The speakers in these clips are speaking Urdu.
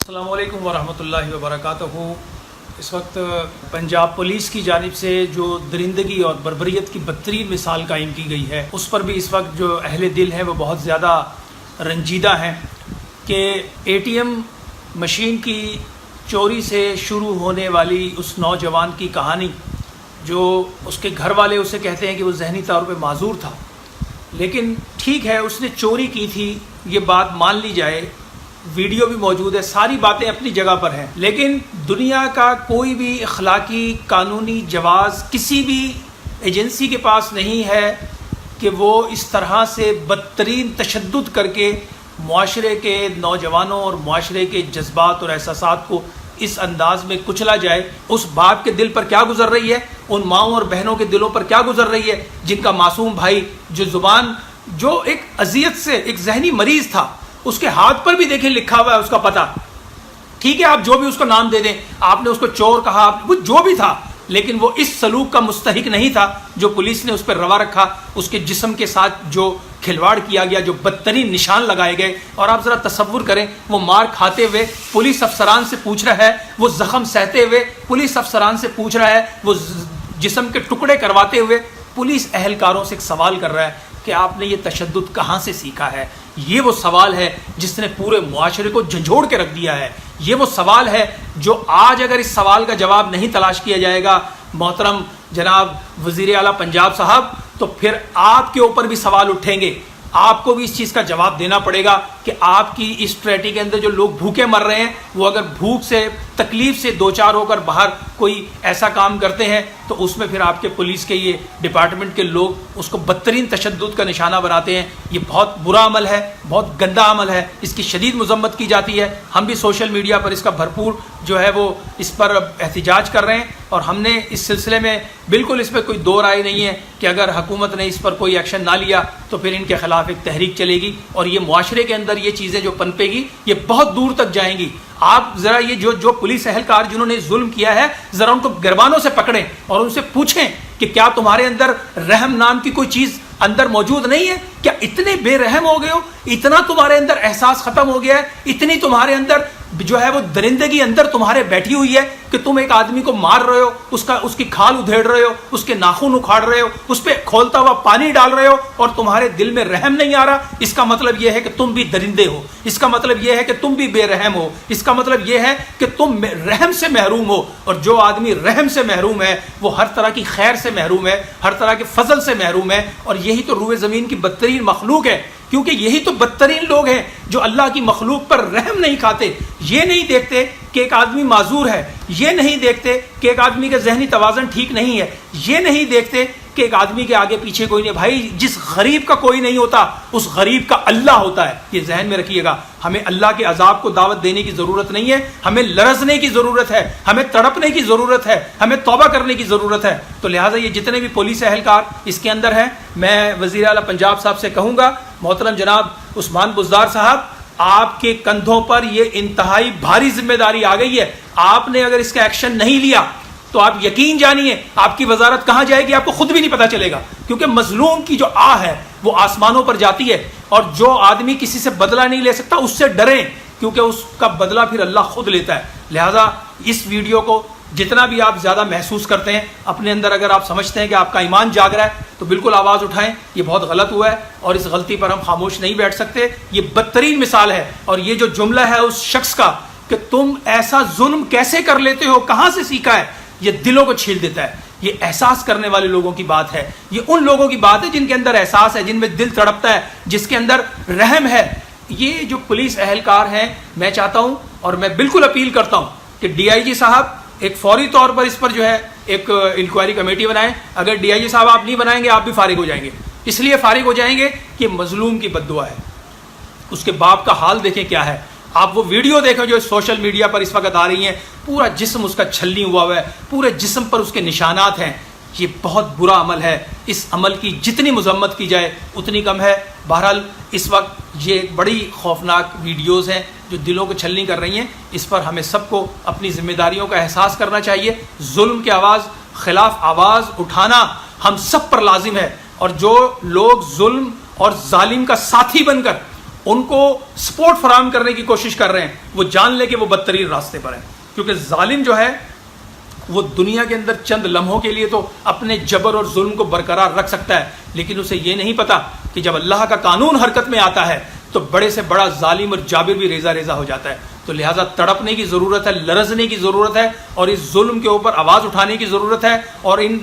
السلام علیکم ورحمۃ اللہ وبرکاتہ۔ اس وقت پنجاب پولیس کی جانب سے جو درندگی اور بربریت کی بدترین مثال قائم کی گئی ہے، اس پر بھی اس وقت جو اہل دل ہیں وہ بہت زیادہ رنجیدہ ہیں کہ اے ٹی ایم مشین کی چوری سے شروع ہونے والی اس نوجوان کی کہانی، جو اس کے گھر والے اسے کہتے ہیں کہ وہ ذہنی طور پہ معذور تھا، لیکن ٹھیک ہے اس نے چوری کی تھی، یہ بات مان لی جائے، ویڈیو بھی موجود ہے، ساری باتیں اپنی جگہ پر ہیں، لیکن دنیا کا کوئی بھی اخلاقی قانونی جواز کسی بھی ایجنسی کے پاس نہیں ہے کہ وہ اس طرح سے بدترین تشدد کر کے معاشرے کے نوجوانوں اور معاشرے کے جذبات اور احساسات کو اس انداز میں کچلا جائے۔ اس باپ کے دل پر کیا گزر رہی ہے، ان ماؤں اور بہنوں کے دلوں پر کیا گزر رہی ہے جن کا معصوم بھائی جو ایک اذیت سے ایک ذہنی مریض تھا، اس کے ہاتھ پر بھی دیکھیں لکھا ہوا ہے اس کا پتہ، ٹھیک ہے آپ جو بھی اس کو نام دے دیں، آپ نے اس کو چور کہا، وہ جو بھی تھا، لیکن وہ اس سلوک کا مستحق نہیں تھا جو پولیس نے اس پر روا رکھا، اس کے جسم کے ساتھ جو کھلواڑ کیا گیا، جو بدترین نشان لگائے گئے۔ اور آپ ذرا تصور کریں، وہ مار کھاتے ہوئے پولیس افسران سے پوچھ رہا ہے، وہ زخم سہتے ہوئے پولیس افسران سے پوچھ رہا ہے، وہ جسم کے ٹکڑے کرواتے ہوئے پولیس اہلکاروں سے ایک سوال کر رہا ہے کہ آپ نے یہ تشدد کہاں سے سیکھا ہے۔ یہ وہ سوال ہے جس نے پورے معاشرے کو جھنجھوڑ کے رکھ دیا ہے۔ یہ وہ سوال ہے جو آج اگر اس سوال کا جواب نہیں تلاش کیا جائے گا محترم جناب وزیر اعلیٰ پنجاب صاحب، تو پھر آپ کے اوپر بھی سوال اٹھیں گے، آپ کو بھی اس چیز کا جواب دینا پڑے گا کہ آپ کی اس ٹریٹی کے اندر جو لوگ بھوکے مر رہے ہیں، وہ اگر بھوک سے تکلیف سے دوچار ہو کر باہر کوئی ایسا کام کرتے ہیں تو اس میں پھر آپ کے پولیس کے یہ ڈپارٹمنٹ کے لوگ اس کو بدترین تشدد کا نشانہ بناتے ہیں۔ یہ بہت برا عمل ہے، بہت گندا عمل ہے، اس کی شدید مذمت کی جاتی ہے۔ ہم بھی سوشل میڈیا پر اس کا بھرپور جو ہے وہ اس پر احتجاج کر رہے ہیں، اور ہم نے اس سلسلے میں بالکل اس پہ کوئی دو رائے نہیں ہے کہ اگر حکومت نے اس پر کوئی ایکشن نہ لیا تو پھر ان کے خلاف ایک تحریک چلے گی، اور یہ معاشرے کے اندر یہ چیزیں جو پنپے گی یہ بہت دور تک جائیں گی۔ آپ ذرا یہ جو پولیس اہلکار جنہوں نے ظلم کیا ہے، ذرا ان کو گربانوں سے پکڑیں اور ان سے پوچھیں کہ کیا تمہارے اندر رحم نام کی کوئی چیز اندر موجود نہیں ہے؟ کیا اتنے بے رحم ہو گئے ہو؟ اتنا تمہارے اندر احساس ختم ہو گیا ہے؟ اتنی تمہارے اندر جو ہے وہ درندگی اندر تمہارے بیٹھی ہوئی ہے کہ تم ایک آدمی کو مار رہے ہو، اس کی کھال ادھیڑ رہے ہو، اس کے ناخن اکھاڑ رہے ہو، اس پہ کھولتا ہوا پانی ڈال رہے ہو، اور تمہارے دل میں رحم نہیں آ رہا؟ اس کا مطلب یہ ہے کہ تم بھی درندے ہو، اس کا مطلب یہ ہے کہ تم بھی بے رحم ہو، اس کا مطلب یہ ہے کہ تم رحم سے محروم ہو، اور جو آدمی رحم سے محروم ہے وہ ہر طرح کی خیر سے محروم ہے، ہر طرح کے فضل سے محروم ہے، اور یہی تو روئے زمین کی بدترین مخلوق ہے، کیونکہ یہی تو بدترین لوگ ہیں جو اللہ کی مخلوق پر رحم نہیں کھاتے۔ یہ نہیں دیکھتے کہ ایک آدمی معذور ہے، یہ نہیں دیکھتے کہ ایک آدمی کا ذہنی توازن ٹھیک نہیں ہے، یہ نہیں دیکھتے کہ ایک آدمی کے آگے پیچھے کوئی نہیں۔ بھائی جس غریب کا کوئی نہیں ہوتا اس غریب کا اللہ ہوتا ہے، یہ ذہن میں رکھیے گا۔ ہمیں اللہ کے عذاب کو دعوت دینے کی ضرورت نہیں ہے، ہمیں لرزنے کی ضرورت ہے، ہمیں تڑپنے کی ضرورت ہے، ہمیں توبہ کرنے کی ضرورت ہے۔ تو لہٰذا یہ جتنے بھی پولیس اہلکار اس کے اندر ہیں، میں وزیر اعلیٰ پنجاب صاحب سے کہوں گا، محترم جناب عثمان بزدار صاحب، آپ کے کندھوں پر یہ انتہائی بھاری ذمہ داری آ گئی ہے۔ آپ نے اگر اس کا ایکشن نہیں لیا تو آپ یقین جانیے آپ کی وزارت کہاں جائے گی آپ کو خود بھی نہیں پتا چلے گا، کیونکہ مظلوم کی جو آہ ہے وہ آسمانوں پر جاتی ہے، اور جو آدمی کسی سے بدلہ نہیں لے سکتا اس سے ڈریں، کیونکہ اس کا بدلہ پھر اللہ خود لیتا ہے۔ لہٰذا اس ویڈیو کو جتنا بھی آپ زیادہ محسوس کرتے ہیں اپنے اندر، اگر آپ سمجھتے ہیں کہ آپ کا ایمان جاگ رہا ہے تو بالکل آواز اٹھائیں، یہ بہت غلط ہوا ہے اور اس غلطی پر ہم خاموش نہیں بیٹھ سکتے۔ یہ بدترین مثال ہے، اور یہ جو جملہ ہے اس شخص کا کہ تم ایسا ظلم کیسے کر لیتے ہو، کہاں سے سیکھا ہے، یہ دلوں کو چھیل دیتا ہے۔ یہ احساس کرنے والے لوگوں کی بات ہے، یہ ان لوگوں کی بات ہے جن کے اندر احساس ہے، جن میں دل تڑپتا ہے، جس کے اندر رحم ہے۔ یہ جو پولیس اہلکار ہیں، میں چاہتا ہوں اور میں بالکل اپیل کرتا ہوں کہ ڈی آئی جی صاحب ایک فوری طور پر اس پر جو ہے ایک انکوائری کمیٹی بنائیں۔ اگر ڈی آئی جی صاحب آپ نہیں بنائیں گے آپ بھی فارغ ہو جائیں گے، اس لیے فارغ ہو جائیں گے کہ مظلوم کی بد دعا ہے۔ اس کے باپ کا حال دیکھیں کیا ہے، آپ وہ ویڈیو دیکھیں جو سوشل میڈیا پر اس وقت آ رہی ہیں، پورا جسم اس کا چھلنی ہوا ہوا ہے، پورے جسم پر اس کے نشانات ہیں۔ یہ بہت برا عمل ہے، اس عمل کی جتنی مذمت کی جائے اتنی کم ہے۔ بہرحال اس وقت یہ بڑی خوفناک ویڈیوز ہیں جو دلوں کو چھلنی کر رہی ہیں، اس پر ہمیں سب کو اپنی ذمہ داریوں کا احساس کرنا چاہیے۔ ظلم کے خلاف آواز اٹھانا ہم سب پر لازم ہے، اور جو لوگ ظلم اور ظالم کا ساتھی بن کر ان کو سپورٹ فراہم کرنے کی کوشش کر رہے ہیں، وہ جان لے کہ وہ بدترین راستے پر ہیں. کیونکہ ظالم جو ہے وہ دنیا کے اندر چند لمحوں کے لیے تو اپنے جبر اور ظلم کو برقرار رکھ سکتا ہے، لیکن اسے یہ نہیں پتا کہ جب اللہ کا قانون حرکت میں آتا ہے تو بڑے سے بڑا ظالم اور جابر بھی ریزہ ریزہ ہو جاتا ہے. تو لہٰذا تڑپنے کی ضرورت ہے، لرزنے کی ضرورت ہے، اور اس ظلم کے اوپر آواز اٹھانے کی ضرورت ہے، اور ان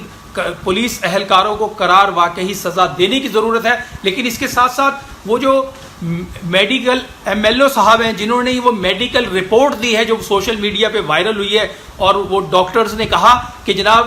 پولیس اہلکاروں کو قرار واقعی سزا دینے کی ضرورت ہے. لیکن اس کے ساتھ ساتھ وہ جو میڈیکل ایم ایل او صاحب ہیں جنہوں نے وہ میڈیکل رپورٹ دی ہے جو سوشل میڈیا پہ وائرل ہوئی ہے، اور وہ ڈاکٹرز نے کہا کہ جناب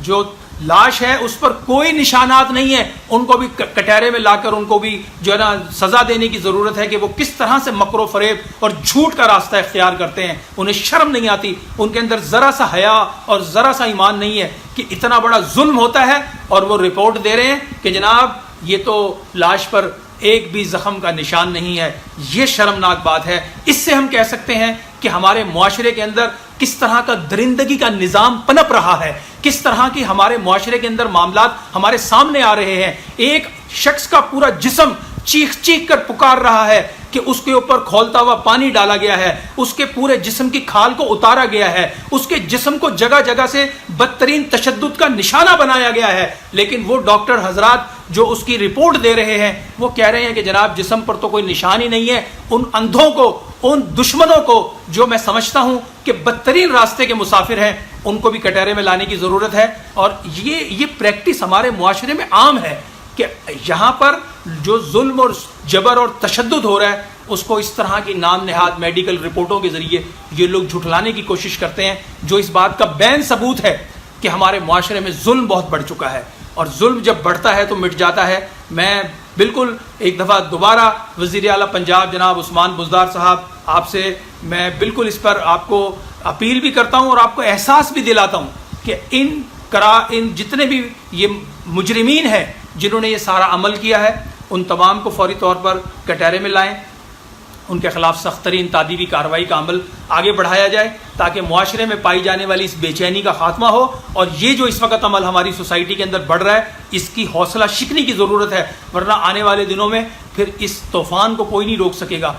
جو لاش ہے اس پر کوئی نشانات نہیں ہے، ان کو بھی کٹہرے میں لا کر ان کو بھی جو ہے نا سزا دینے کی ضرورت ہے کہ وہ کس طرح سے مکر و فریب اور جھوٹ کا راستہ اختیار کرتے ہیں. انہیں شرم نہیں آتی، ان کے اندر ذرا سا حیا اور ذرا سا ایمان نہیں ہے کہ اتنا بڑا ظلم ہوتا ہے اور وہ رپورٹ دے رہے ہیں کہ جناب یہ تو لاش پر ایک بھی زخم کا نشان نہیں ہے. یہ شرمناک بات ہے. اس سے ہم کہہ سکتے ہیں کہ ہمارے معاشرے کے اندر کس طرح کا درندگی کا نظام پنپ رہا ہے، کس طرح کی ہمارے معاشرے کے اندر معاملات ہمارے سامنے آ رہے ہیں. ایک شخص کا پورا جسم چیخ چیخ کر پکار رہا ہے کہ اس کے اوپر کھولتا ہوا پانی ڈالا گیا ہے، اس کے پورے جسم کی کھال کو اتارا گیا ہے، اس کے جسم کو جگہ جگہ سے بدترین تشدد کا نشانہ بنایا گیا ہے. لیکن وہ ڈاکٹر حضرات جو اس کی رپورٹ دے رہے ہیں وہ کہہ رہے ہیں کہ جناب جسم پر تو کوئی نشان ہی نہیں ہے. ان اندھوں کو، ان دشمنوں کو جو میں سمجھتا ہوں کہ بدترین راستے کے مسافر ہیں، ان کو بھی کٹہرے میں لانے کی ضرورت ہے. اور یہ پریکٹس ہمارے معاشرے میں عام ہے کہ یہاں پر جو ظلم اور جبر اور تشدد ہو رہا ہے اس کو اس طرح کی نام نہاد میڈیکل رپورٹوں کے ذریعے یہ لوگ جھٹلانے کی کوشش کرتے ہیں، جو اس بات کا بین ثبوت ہے کہ ہمارے معاشرے میں ظلم بہت بڑھ چکا ہے. اور ظلم جب بڑھتا ہے تو مٹ جاتا ہے. میں بالکل ایک دفعہ دوبارہ وزیر اعلیٰ پنجاب جناب عثمان بزدار صاحب آپ سے میں بالکل اس پر آپ کو اپیل بھی کرتا ہوں اور آپ کو احساس بھی دلاتا ہوں کہ ان جتنے بھی یہ مجرمین ہیں جنہوں نے یہ سارا عمل کیا ہے ان تمام کو فوری طور پر کٹہرے میں لائیں، ان کے خلاف سخت ترین تعدیبی کارروائی کا عمل آگے بڑھایا جائے تاکہ معاشرے میں پائی جانے والی اس بے چینی کا خاتمہ ہو. اور یہ جو اس وقت عمل ہماری سوسائٹی کے اندر بڑھ رہا ہے اس کی حوصلہ شکنی کی ضرورت ہے، ورنہ آنے والے دنوں میں پھر اس طوفان کو کوئی نہیں روک سکے گا.